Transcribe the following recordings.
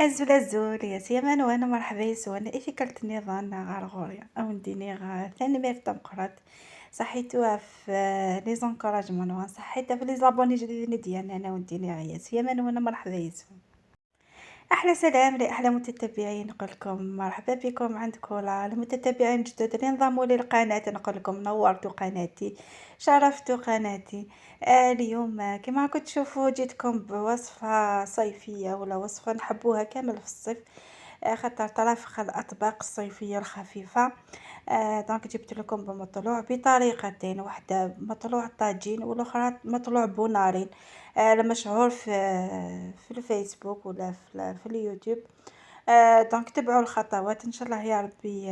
الزول الزول يا سيمان وانا مرحبا يسون إيش كلت نظام غار غوريا أو نديني غا ثاني مير تمقرات صحيتوها في لي زونكوراجمون وان صحيتها في لي زابوني جديدين ديالنا أنا ونديني غا سيمان وانا مرحبا يسون. أحلى سلام لأحلى متتبعين نقول لكم مرحبا بكم عندكم المتتبعين الجدد اللي انضموا للقناة نقول لكم نورتوا قناتي شرفتوا قناتي. اليوم كما كنت تشوفوا جيتكم بوصفة صيفية ولا وصفة نحبوها كامل في الصيف. خاطر ترافق الأطباق الصيفية الخفيفة. دونك جبت لكم بمطلوع بطريقتين، واحدة مطلوع طاجين والأخرى مطلوع بونارين. مشهور في الفيسبوك ولا في اليوتيوب. دونك تبعوا الخطوات ان شاء الله يا ربي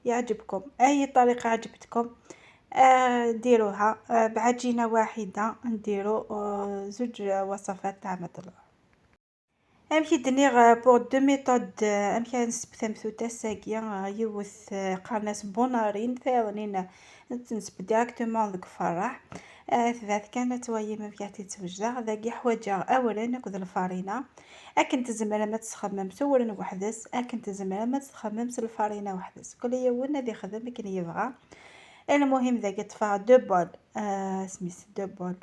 يعجبكم اي طريقة عجبتكم. ديروها بعجينة واحدة نديرو زوج وصفات تاع مطلوع. امشي دنيغ بوغ دو ميثود امشي نسب ثمثوتة ساقية يوث قرناس بونارين ثاني تنسب ديراكتومون ذوك فرح. ثلاث كانت وهي ما فيها توجع ذاك حوايجها اولا ناخذ الفارينه. اكن تزمر ما تخمم سورا وحدس اكن تزمر ما تخممش الفارينه وحدس كل يوم ذي خدم كان يبغى. المهم ذاك طفى دو بول سميت دو بول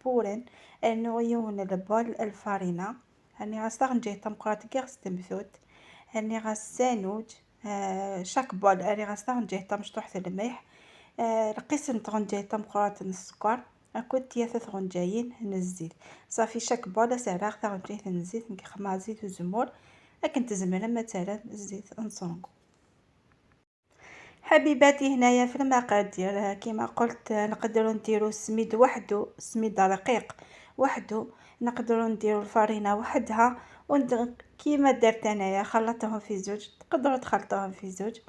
بورين انه يون البول الفارينه. هاني غاستغ نجي تمقرات كيغ ستمثوت. هاني غاسانوج شاك بول هاني غاستغ نجي تمشطوح الملح. رقيس نتغنجي تمقرات السكر. أكون تياثة غنجايين الزيت. صافي شاك بول سعراغ تغنجي الزيت نكخمع زيت وزمور. لكن تزمر مثلا الزيت نصونكو. حبيباتي هنايا في المقادير كما قلت نقدروا نديروا السميد وحده سميد رقيق وحده. نقدروا نديروا الفرينه وحدها كيما درت انايا خلطتهم في زوج تقدروا تخلطوهم في زوج.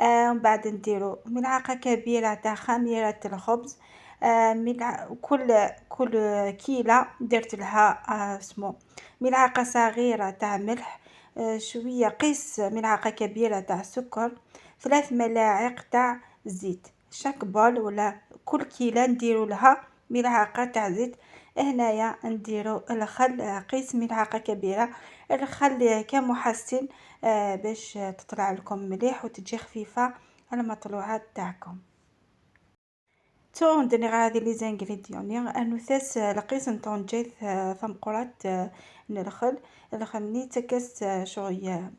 ومن بعد نديروا ملعقه كبيره تاع خميره الخبز. كل كيله درت لها اسمو ملعقه صغيره تاع ملح. شويه قيس ملعقه كبيره تاع سكر. 3 ملاعق تاع زيت شاك بول ولا كل كيلة نديرو لها ملعقة تاع زيت. هنايا نديرو الخل قيس ملعقة كبيرة. الخل كمحسن باش تطلع لكم مليح وتجي خفيفة على المطلوعات تاعكم. تو ندير هذه لي زانغريديون انو ثاس لقيت نطون جيت ثم قرات نرخل الخلني تكس شويه.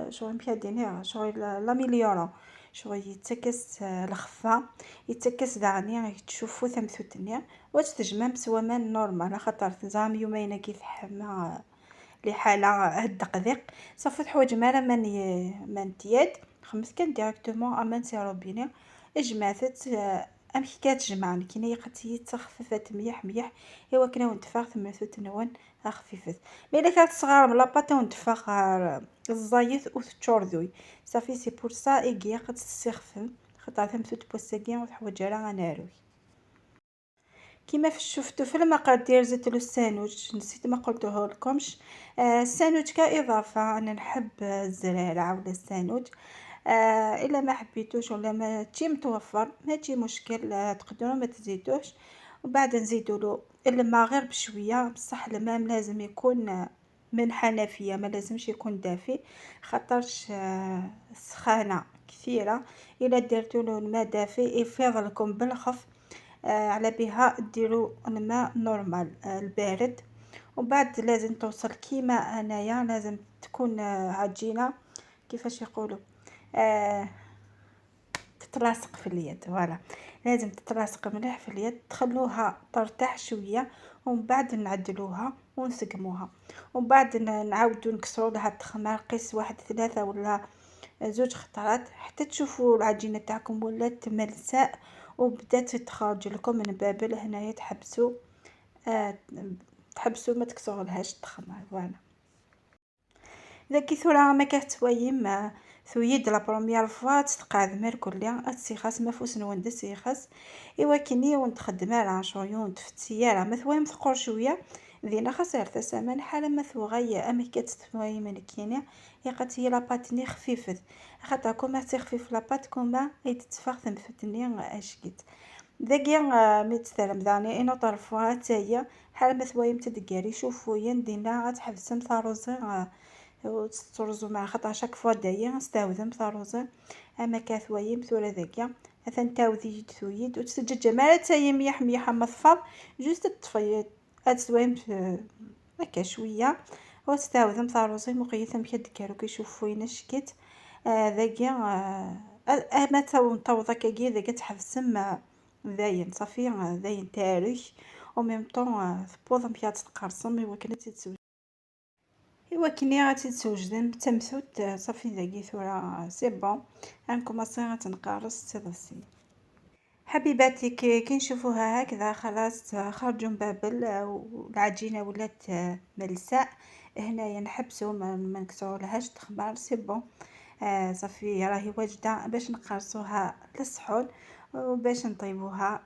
شغل مشاديني شغل لا مليورة شغل يتكس الخفة يتكس دعني تشوفو ثمثوتني واش تجمع بسوا مان نورمال خاطر تزام يومين كيف حما لحالة هالدقديق صافي حوايج مالا من تياد خمس كان ديريكتومون امان سي روبيني اجمعت. ام حكايه تجمعني كي قد تخففت مليح مليح. ايوا كنا ونتفاغ ثم ثوت نوان خفيفت. مي الا كانت صغار من لاباط ونتفاغ الزايت وتشوردوي صافي سي بور سا ايكيا قد تستخفم خاطر ثم ثوت بوساكيا وحوايج راه ناروي. كيما شفتوا في المقادير زدت له الساندويتش نسيت ما قلته لكمش. الساندويتش كاضافه انا نحب الزرارة ولا الساندويتش. الا ما حبيتوش ولا ما تجي متوفر ما تجي مشكل تقدروا ما تزيدوش. وبعد نزيدوا له الماء غير بشويه بصح الماء لازم يكون من حنفيه ما لازمش يكون دافي خاطرش سخانه كثيره. الا درتوا له الماء دافي يفيض لكم بالخف. على بها ديروا الماء نورمال البارد. وبعد لازم توصل كيما انايا لازم تكون عجينه كيفاش يقولوا آه تتلاصق في اليد فوالا. لازم تتلاصق مليح في اليد تخلوها ترتاح شويه ومن بعد نعدلوها ونسقموها. ومن بعد نعاودو نكسروا لها التخمار قيس واحد 3 ولا زوج خطرات حتى تشوفوا العجينه تاعكم ولات ملساء وبدات تخرج لكم من بابل هنايا تحبسوا. تحبسوا ما تكسرولهاش التخمار فوالا. اذا كي ثورة ما كتويم ثويد لا بروميير فوا تقعد مير كلها تسيخاس ما فوس نوند سيخاس. ايوا كيني ونتخدم على شويون تفتيا مثويم ثقور شويه ذينا خسر تسامن حاله مثوغيه امي كتثوي من كيني يقات هي لاباتني خفيفه خاطر كوما تخفيف لابات كوما يتتفاخ ثمثتني اشكيت. داكيا مي تستلم داني إنو طرفوها تاهي حال ما ثوايم تدقاري شوفو يندينا غتحبسم ثاروزي وترزو مع خاطر شاك فوا دايا نستاوذم ثاروزي اما كاثوايم ثورا ذاكيا اثن تاوذي ثويد وتسجج مال تاهي ميح ميح اما ثفض جوست تطفي اتثوايم هكا شويه وتستاوذم ثاروزي مقيثم كدكارو كيشوفو ينشكت ذاكيا اما توضا كاكي ذاكا تحبسم ذاين صافي ذاين تاريخ او ميم طون ثبوض ميات تقرصم ايوا كنا تتسوج ايوا كني غتتسوجدن تمثوت صافي ذاكي ثورا سي بون غنكوماسي غتنقرص تضسي حبيباتي كي نشوفوها هكذا خلاص خرجوا مبابل والعجينه ولات ملساء هنايا نحبسو ما نكسرولهاش تخمر سي بون صافي راهي واجده باش نقرصوها للصحون وباش نطيبوها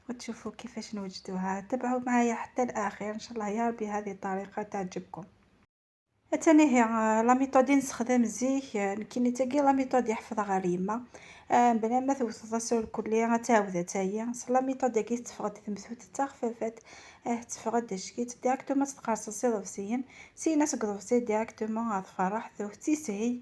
وتشوفوا كيفاش نوجدوها. تابعوا معايا حتى الاخير ان شاء الله يا ربي هذه الطريقه تعجبكم. ثاني هي لا ميثود نستخدم الزيت كي نتاكي لا ميثود يحفظها غير يما بلا ما توصل سور كلية غتعاود تاهي لا ميثود كي تفقد تمثوت حتى خفافات تفقد شكيت ديريكتومون تقرصصي ضفسيين سينا تقضفسي ديريكتومون غتفرح ذو تيسهي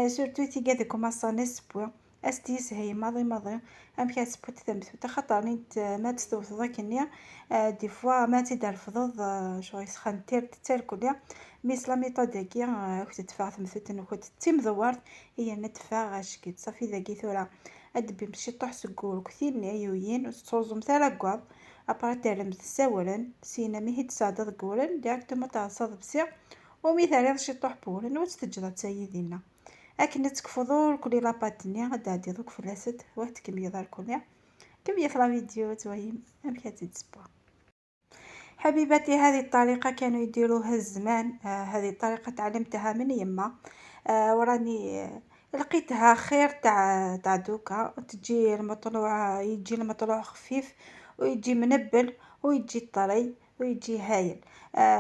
سورتو تيكا ديكو ماصانيس بوين استيسهي ماضي ام كتسبوت تمثوت خاطر ما تستوصل كنيا دي فوا ما تدرفض شو يسخن تير كلية ميس لا ميثود هكيا كنت تدفع ثمثوتن وكنت تيمضورت هي ندفع شكيت صافي ذاكي ثورا ادبي مشي طوح سكور كثير نيويين وتصوزم ثلا كواب ابرا ترم تساولن سينا مي هيت صاد كورن ديريكتومون تاع صاد بسيغ ومثال شي طوح بورن وتستجرا تسيدينا اكن تكفضوا كل لاباطني غدا عادي دوك فلاسد واحد كميه دار كلها كميه في لا فيديو تويم ام كاتي تسبوا حبيباتي. هذه الطريقة كانوا يديروها الزمان هذه الطريقة تعلمتها من يما وراني لقيتها خير تاع دوكا تجي المطلوع يجي المطلوع خفيف ويجي منبل ويجي طري ويجي هايل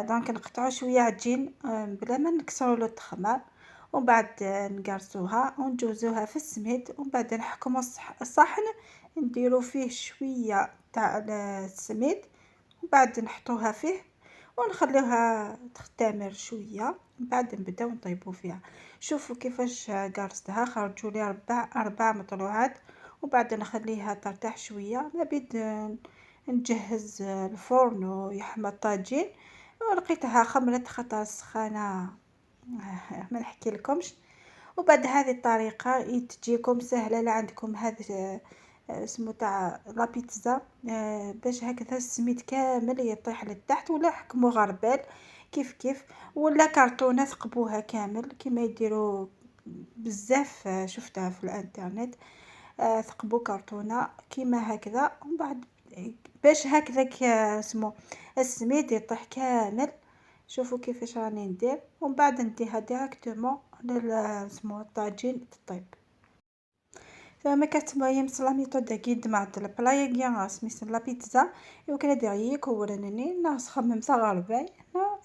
دونك نقطعو شويه عجين بلا ما نكسرو له التخمار ومن بعد نقرصوها ونجوزوها في السميد ومن بعد نحكمو الصحن نديرو فيه شويه تاع السميد وبعد نحطوها فيه ونخليوها تختمر شويه من بعد نبداو نطيبو فيها. شوفوا كيفاش قرصتها خرجوا لي اربع مطلوعات وبعد نخليها ترتاح شويه نبيد نجهز الفرن ويحمى الطاجين ولقيتها خمرت خطر السخانه ما نحكي لكمش. وبعد هذه الطريقه تجيكم سهله لا عندكم هذا اسمه تاع لا بيتزا باش هكذا السميد كامل يطيح لتحت ولا حكموا غربال كيف ولا كرتونه ثقبوها كامل كما يديروا بزاف شفتها في الانترنت ثقبوا كرتونه كيما هكذا ومن بعد باش هكذا اسمه السميد يطيح كامل. شوفوا كيفاش راني ندير ومن بعد نديها ديريكتومون اسمه الطاجين تطيب. فما كتبين لا ميثود اكيد مع البلاي كيا سميت لا بيتزا يمكن ديري كورنني ناس خمم غرباي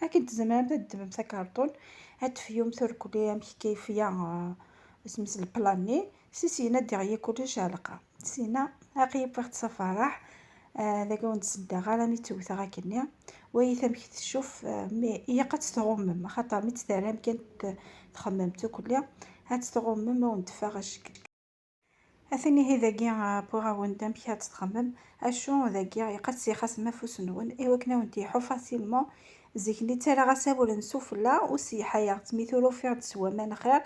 اكيد زمان تدب مسا كارطون هاد فيوم تركلي مش كيفيا سميت البلاني سينا ديري كلش علقه سينا اقيب وقت سفراح داك ونتسدى غير مي توثا غاكنيا ويثم كي تشوف مي هي قد تغمم خاطر مي تستعلم كانت تخممتو كلها هاد تغمم وندفغش اثني هذا كاع بوغا وندم كي تخمم اشو ذا كاع قد سي خاص ما فوسنون ايوا كنا نتيحو فاسيلمون زيكني ترى غسابول نسوفلا وسي حياه سميتو فيها تسوا ما خير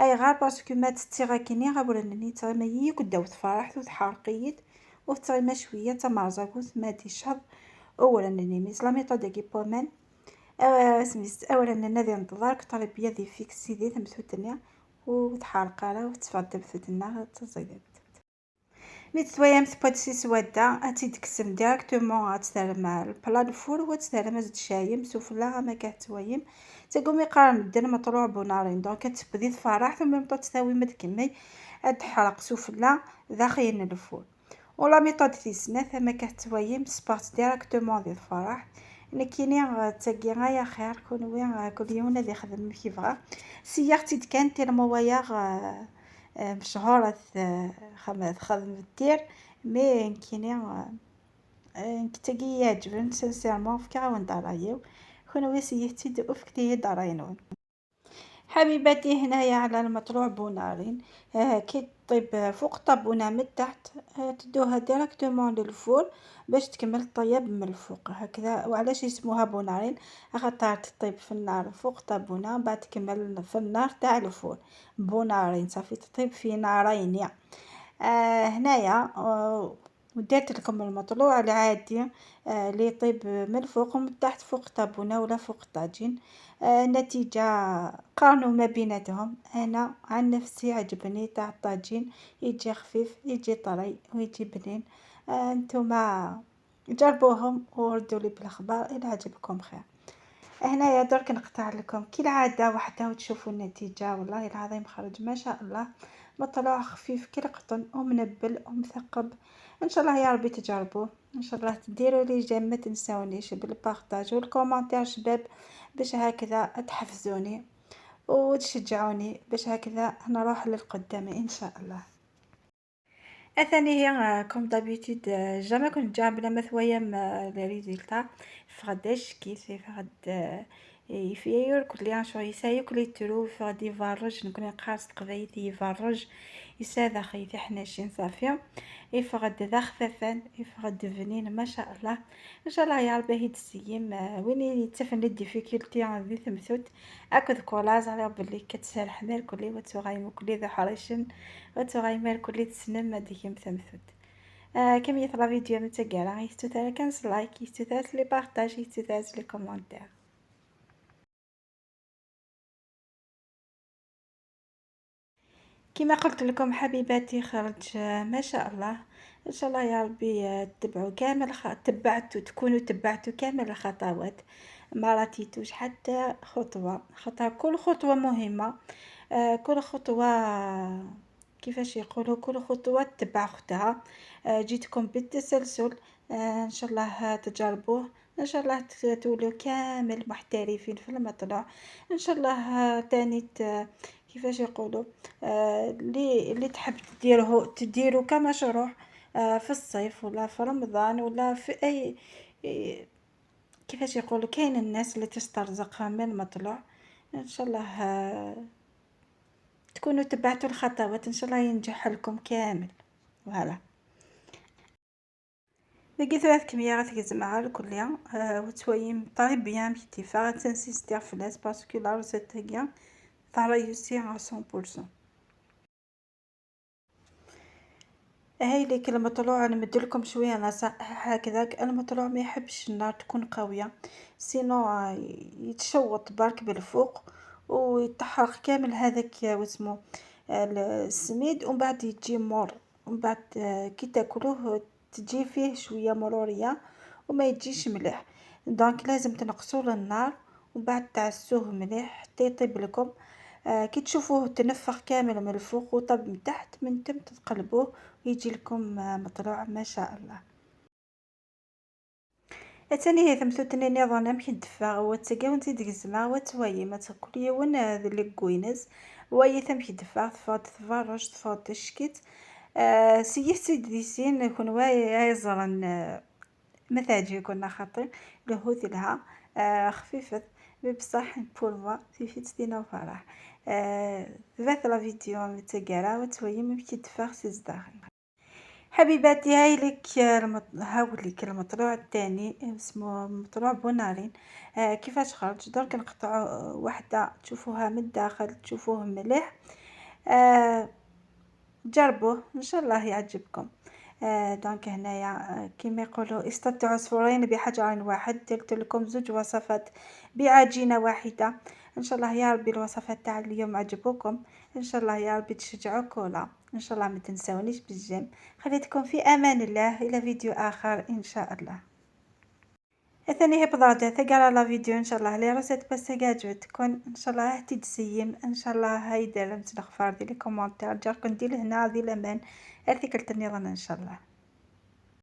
اي غير باسكو ما تتيغا كيني غابولني ترى ما يك داو تفرح وتحرقيت وترى شويه تمازاكوس ما تشهر اولا نني ميس لا ميثود كي بومن سميت اولا نادي نضرك طالب يدي فيك سيدي تمثوتني وتحرق على وتفضل فتنا تزيد مي تسويام سبوتسي سوادا تيدكسم ديريكتومون تستلم البلا الفور وتستلم زيت شايم سوفلا ما كتسويم تقوم يقارن دير مطروع بونارين دونك تبدي تفرح ثم تساوي مدكمي تحرق سوفلا داخل الفور ولا ميثود تيسنا ثما كتسويم سبارت ديريكتومون ديال الفرح كاينين تاكي غايا خير كون كل يوم نادي يخدم كيف سيارتي كانت الموايا مشهورة خدمة دير مي كيني نكتاقي يعجبن سانسيرمون فكا وين درايو كون وسيتي دفكتي دراينون. حبيباتي هنايا على المطروع بونارين، كي طيب فوق الطابونة من تحت، تدوها ديريكتومون للفور باش تكمل الطياب من الفوق هكذا. وعلاش يسموها بونارين؟ خاطر تطيب في النار فوق الطابونة بعد تكمل في النار تاع الفور. بونارين صافي تطيب في نارين يعني. هنايا وديت لكم المطلوع العادي، اللي يطيب من الفوق ومن تحت فوق الطابونة ولا فوق الطاجين. النتيجة قارنوا ما بيناتهم. انا عن نفسي عجبني تاع الطاجين، يجي خفيف يجي طري ويجي بنين. نتوما جربوهم وردوا لي بالاخبار الى عجبكم خير. هنايا درك نقطع لكم كالعاده واحده وتشوفوا النتيجه. والله العظيم خرج ما شاء الله، مطلوع خفيف كالقطن ومنبل ومثقب. ان شاء الله يا ربي تجربوه، ان شاء الله تديروا لي جيم، ما تنسونيش بالبارطاج والكومونتير شباب باش هكذا تحفزوني وتشجعوني باش هكذا نروح للقدام ان شاء الله. الثاني هي كوم دابيتود، جامي كنت جا بلا مثوية لي ريزولطا فغداش كيسي فغد يفير كل شو يسايق كل ترو فغد يفرج نكون قارص قبايل يفرج يساذا خيتي حنا شين صافيه يفغد ذا خفافان يفغد فنين ما شاء الله. ان شاء الله يا ربي هيد السيم وين يتفن الديفيكولتي عندي ثمثوت اكد كولاز على بلي كتسال حمال كلي وتغايم كلي ذا حريشن وتغايم كلي تسنم هذيك مثمثوت. كم يطلع فيديو متقرا يستثار كنس لايك يستثار لي بارطاج يستثار لي كومونتير. كما قلت لكم حبيباتي خرج ما شاء الله. ان شاء الله يا ربي تتبعوا كامل تبعتوا تكونوا تبعتوا كامل الخطوات، ما راتيتوش حتى خطوه خاطر كل خطوه مهمه. كل خطوه كيفاش يقولوا كل خطوه تتبع اختها. جيتكم بالتسلسل. ان شاء الله تجربوه، ان شاء الله تولوا كامل محترفين في المطلع. ان شاء الله تاني كيفاش يقولوا اللي تحب تديره كمشروع في الصيف ولا في رمضان ولا في اي كيفاش يقولوا كاين الناس اللي تسترزق من المطلع. ان شاء الله تكونوا تبعتوا الخطوات، ان شاء الله ينجح لكم كامل. فوالا لقيت ثلاث كميات كيزمع الكلية وتويم طيب بيان باتفاق تنسيستير في الناس باسكو لا روسيت تاعي تاع ريوسي على 100%. هاي ليك المطلوع نمدلكم شويه نصائح هكذا. المطلوع ما يحبش النار تكون قويه سينو يتشوط برك بالفوق ويتحرق كامل هذاك واسمو السميد ومن بعد يجي مر ومن بعد كي تاكلوه تجي فيه شويه مروريه وما يجيش مليح. دونك لازم تنقصوا النار ومن بعد تعسوه مليح حتى يطيب لكم. كي تشوفوه تنفخ كامل من الفوق وطب من تحت من تم تقلبوه ويجي لكم مطلوع ما شاء الله. الثاني هي ثمثوتني نظام يمكن دفا وتسقاو نزيد الزما وتوي ما تاكل يون ذلك كوينز وي ثم دفا تفاض تفرج تفاض تشكيت. سيد ديسين يكون واي زرن مثاجي كنا خاطر لهوث لها خفيفة بصح بولوا في فتنا فرح. ذات لا فيديو متقرا وتوي ممكن تفاخ داخل. حبيباتي هاي لك هاوليك المطلوع الثاني اسمه مطلوع بونارين. كيفاش خرج درك نقطع واحدة تشوفوها من الداخل تشوفوه مليح. جربوه ان شاء الله يعجبكم. دونك هنايا كيما يقولوا اصطدت عصفورين بحجر واحد، درت لكم زوج وصفات بعجينه واحده. ان شاء الله يا ربي الوصفات تاع اليوم عجبوكم، ان شاء الله يا ربي تشجعوا كولا. ان شاء الله ما تنسونيش بالجيم. خليتكم في امان الله الى فيديو اخر ان شاء الله. الثاني بضادة ثقرا لا فيديو ان شاء الله لي رسيت بس عجبتكم ان شاء الله تتسيم ان شاء الله هاي دار نتغفر دي لي كومونتير جاكم دي لهنا دي الامان ارتكلت النظام ان شاء الله.